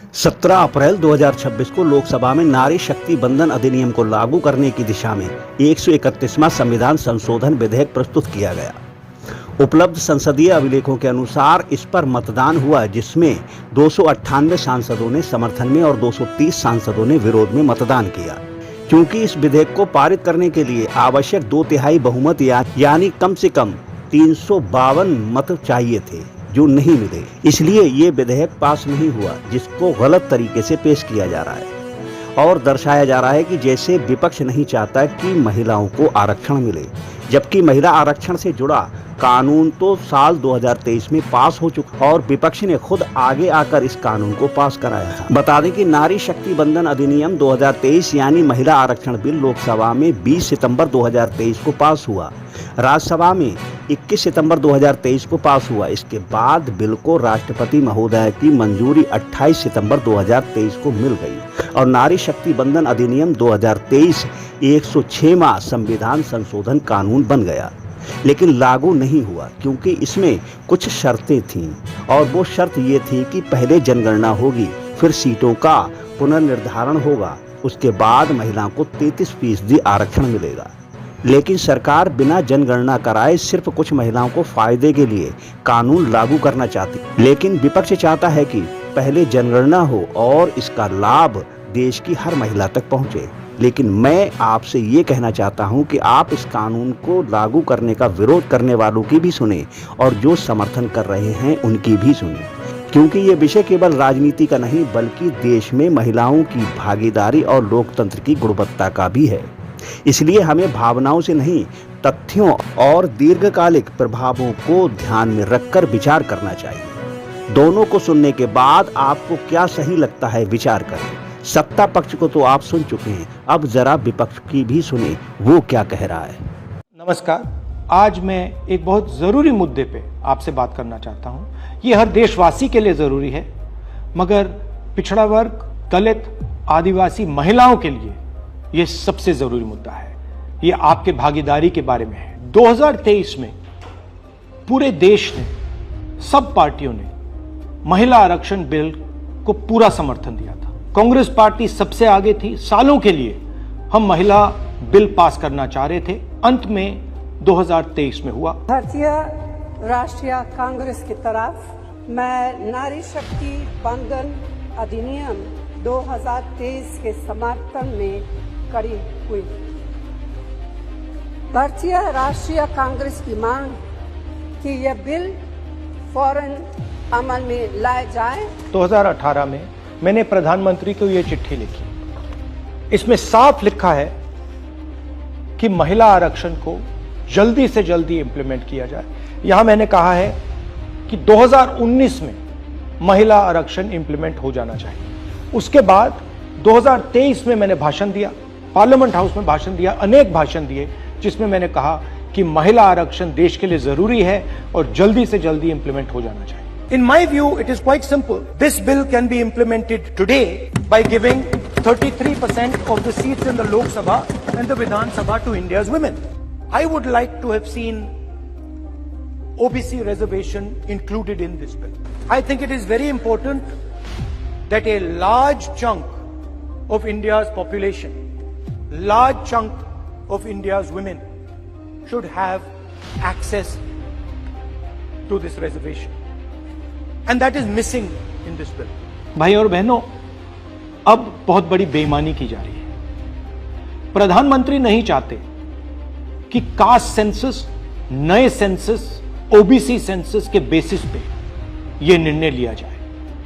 17 अप्रैल 2026 को लोकसभा में नारी शक्ति बंधन अधिनियम को लागू करने की दिशा में 131वां संविधान संशोधन विधेयक प्रस्तुत किया गया। उपलब्ध संसदीय अभिलेखों के अनुसार इस पर मतदान हुआ, जिसमें 298 सांसदों ने समर्थन में और 230 सांसदों ने विरोध में मतदान किया। क्योंकि इस विधेयक को पारित करने के लिए आवश्यक 2/3 बहुमत यानी कम से कम 352 मत चाहिए थे, जो नहीं मिले, इसलिए ये विधेयक पास नहीं हुआ, जिसको गलत तरीके से पेश किया जा रहा है और दर्शाया जा रहा है कि जैसे विपक्ष नहीं चाहता कि महिलाओं को आरक्षण मिले, जबकि महिला आरक्षण से जुड़ा कानून तो साल 2023 में पास हो चुका और विपक्ष ने खुद आगे आकर इस कानून को पास कराया था। बता दें कि नारी शक्ति बंधन अधिनियम 2023 यानी महिला आरक्षण बिल लोकसभा में 20 सितंबर 2023 को पास हुआ, राज्यसभा में 21 सितंबर 2023 को पास हुआ। इसके बाद बिल को राष्ट्रपति महोदय की मंजूरी 28 सितंबर 2023 को मिल गई और नारी शक्ति बंधन अधिनियम 2023 106वां संविधान संशोधन कानून बन गया, लेकिन लागू नहीं हुआ क्योंकि इसमें कुछ शर्तें थीं और वो शर्त ये थी कि पहले जनगणना होगी, फिर सीटों का पुनर्निर्धारण होगा, उसके बाद महिलाओं को 33% आरक्षण मिलेगा। लेकिन सरकार बिना जनगणना कराए सिर्फ कुछ महिलाओं को फायदे के लिए कानून लागू करना चाहती, लेकिन विपक्ष चाहता है कि पहले जनगणना हो और इसका लाभ देश की हर महिला तक पहुंचे। लेकिन मैं आपसे ये कहना चाहता हूं कि आप इस कानून को लागू करने का विरोध करने वालों की भी सुने और जो समर्थन कर रहे हैं उनकी भी सुने, क्योंकि ये विषय केवल राजनीति का नहीं बल्कि देश में महिलाओं की भागीदारी और लोकतंत्र की गुणवत्ता का भी है। इसलिए हमें भावनाओं से नहीं, तथ्यों और दीर्घकालिक प्रभावों को ध्यान में रखकर विचार करना चाहिए। दोनों को सुनने के बाद आपको क्या सही लगता है विचार करें। सत्ता पक्ष को तो आप सुन चुके हैं, अब जरा विपक्ष की भी सुने वो क्या कह रहा है। नमस्कार, आज मैं एक बहुत जरूरी मुद्दे पे आपसे बात करना चाहता हूं। ये हर देशवासी के लिए जरूरी है, मगर पिछड़ा वर्ग, दलित, आदिवासी महिलाओं के लिए ये सबसे जरूरी मुद्दा है। ये आपके भागीदारी के बारे में है। 2023 में पूरे देश ने, सब पार्टियों ने महिला आरक्षण बिल को पूरा समर्थन दिया था। कांग्रेस पार्टी सबसे आगे थी। सालों के लिए हम महिला बिल पास करना चाह रहे थे। अंत में 2023 में हुआ। भारतीय राष्ट्रीय कांग्रेस की तरफ मैं नारी शक्ति बंधन अधिनियम 2023 के समर्थन में खड़ी हुई। भारतीय राष्ट्रीय कांग्रेस की मांग कि यह बिल फौरन अमल में लाया जाए। 2018 में मैंने प्रधानमंत्री को यह चिट्ठी लिखी। इसमें साफ लिखा है कि महिला आरक्षण को जल्दी से जल्दी इंप्लीमेंट किया जाए। यहां मैंने कहा है कि 2019 में महिला आरक्षण इंप्लीमेंट हो जाना चाहिए। उसके बाद 2023 में मैंने भाषण दिया, पार्लियामेंट हाउस में भाषण दिया, अनेक भाषण दिए, जिसमें मैंने कहा कि महिला आरक्षण देश के लिए जरूरी है और जल्दी से जल्दी इंप्लीमेंट हो जाना चाहिए। In my view, it is quite simple. This bill can be implemented today by giving 33% of the seats in the Lok Sabha and the Vidhan Sabha to India's women. I would like to have seen OBC reservation included in this bill. I think it is very important that a large chunk of India's population, large chunk of India's women should have access to this reservation. And that is missing in this bill. भाई और बहनों, अब बहुत बड़ी बेईमानी की जा रही है। प्रधानमंत्री नहीं चाहते कि कास्ट सेंसस, नए सेंसस, ओबीसी सेंसस के बेसिस पे यह निर्णय लिया जाए।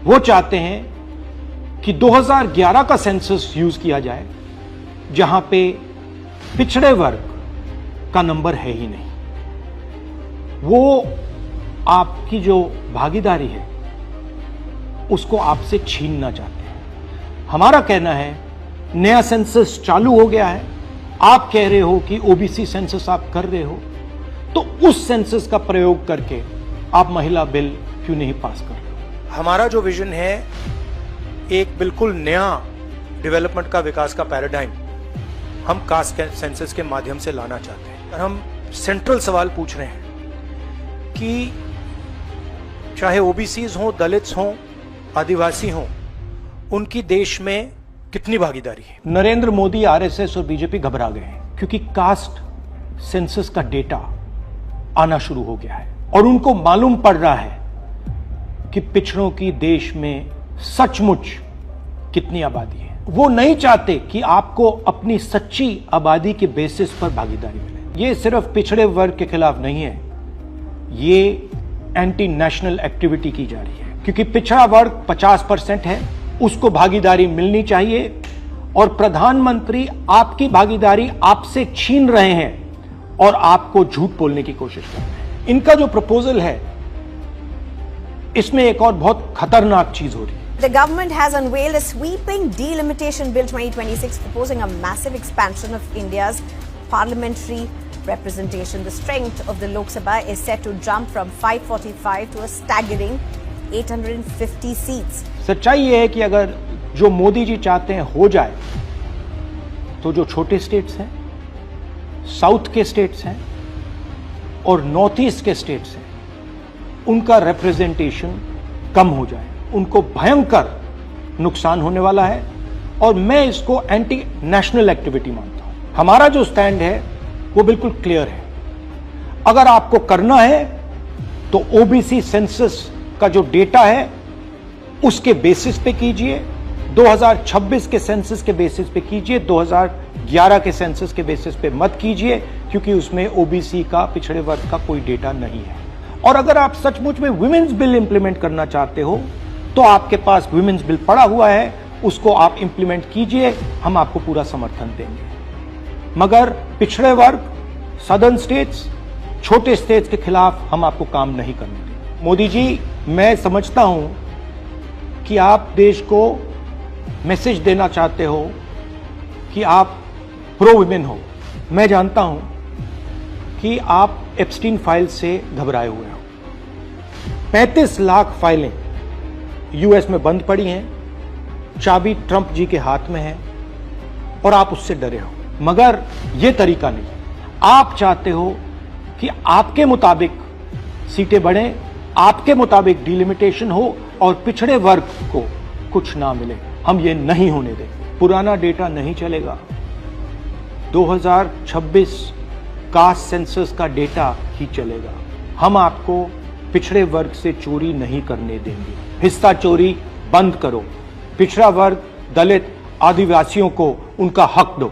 वो चाहते हैं कि 2011 का सेंसस यूज किया जाए, जहां पे पिछड़े वर्ग का नंबर है ही नहीं। वो आपकी जो भागीदारी है उसको आपसे छीनना चाहते हैं। हमारा कहना है नया सेंसस चालू हो गया है, आप कह रहे हो कि ओबीसी सेंसस आप कर रहे हो, तो उस सेंसस का प्रयोग करके आप महिला बिल क्यों नहीं पास कर रहे हो। हमारा जो विजन है एक बिल्कुल नया डेवलपमेंट का, विकास का पैराडाइम हम कास्ट सेंसस के माध्यम से लाना चाहते हैं। और हम सेंट्रल सवाल पूछ रहे हैं कि चाहे ओबीसीज हों, दलित्स हों, आदिवासी हों, उनकी देश में कितनी भागीदारी है? नरेंद्र मोदी, आरएसएस और बीजेपी घबरा गए हैं क्योंकि कास्ट सेंसस का डेटा आना शुरू हो गया है और उनको मालूम पड़ रहा है कि पिछड़ों की देश में सचमुच कितनी आबादी है। वो नहीं चाहते कि आपको अपनी सच्ची आबादी के बेसिस पर भागीदारी मिले। ये सिर्फ पिछड़े वर्ग के खिलाफ नहीं है, ये एंटी नेशनल एक्टिविटी की जा रही है क्योंकि पिछड़ा वर्ग 50% है, उसको भागीदारी मिलनी चाहिए और प्रधानमंत्री आपकी भागीदारी आपसे छीन रहे हैं और आपको झूठ बोलने की कोशिश कर रहे हैं। इनका जो प्रपोजल है इसमें एक और बहुत खतरनाक चीज हो रही है। The government has unveiled a sweeping delimitation bill 2026 proposing a massive expansion of India's parliamentary representation. The strength of the Lok Sabha is set to jump from 545 to a staggering 850 seats. सच्चाई ये है कि अगर जो मोदी जी चाहते हैं हो जाए तो जो छोटे स्टेट्स हैं, साउथ के स्टेट्स हैं और नॉर्थ ईस्ट के स्टेट्स हैं, उनका रिप्रेजेंटेशन कम हो जाए, उनको भयंकर नुकसान होने वाला है और मैं इसको एंटी नेशनल एक्टिविटी मानता हूं। हमारा जो स्टैंड है वो बिल्कुल क्लियर है। अगर आपको करना है तो ओबीसी सेंसस का जो डेटा है उसके बेसिस पे कीजिए, 2026 के सेंसस के बेसिस पे कीजिए, 2011 के सेंसस के बेसिस पे मत कीजिए क्योंकि उसमें ओबीसी का, पिछड़े वर्ग का कोई डेटा नहीं है। और अगर आप सचमुच में विमेंस बिल इंप्लीमेंट करना चाहते हो तो आपके पास विमेंस बिल पड़ा हुआ है, उसको आप इंप्लीमेंट कीजिए, हम आपको पूरा समर्थन देंगे। मगर पिछड़े वर्ग, सदर्न स्टेट्स, छोटे स्टेट्स के खिलाफ हम आपको काम नहीं करने देंगे। मोदी जी, मैं समझता हूं कि आप देश को मैसेज देना चाहते हो कि आप प्रो विमेन हो। मैं जानता हूं कि आप एप्स्टीन फाइल से घबराए हुए हो। 35 लाख फाइलें यूएस में बंद पड़ी हैं, चाबी ट्रंप जी के हाथ में है और आप उससे डरे हो। मगर यह तरीका नहीं। आप चाहते हो कि आपके मुताबिक सीटें बढ़ें, आपके मुताबिक डिलिमिटेशन हो और पिछड़े वर्ग को कुछ ना मिले। हम ये नहीं होने देंगे। पुराना डेटा नहीं चलेगा। 2026 कास्ट सेंसस का डेटा ही चलेगा। हम आपको पिछड़े वर्ग से चोरी नहीं करने देंगे। हिस्सा चोरी बंद करो। पिछड़ा वर्ग, दलित, आदिवासियों को उनका हक दो।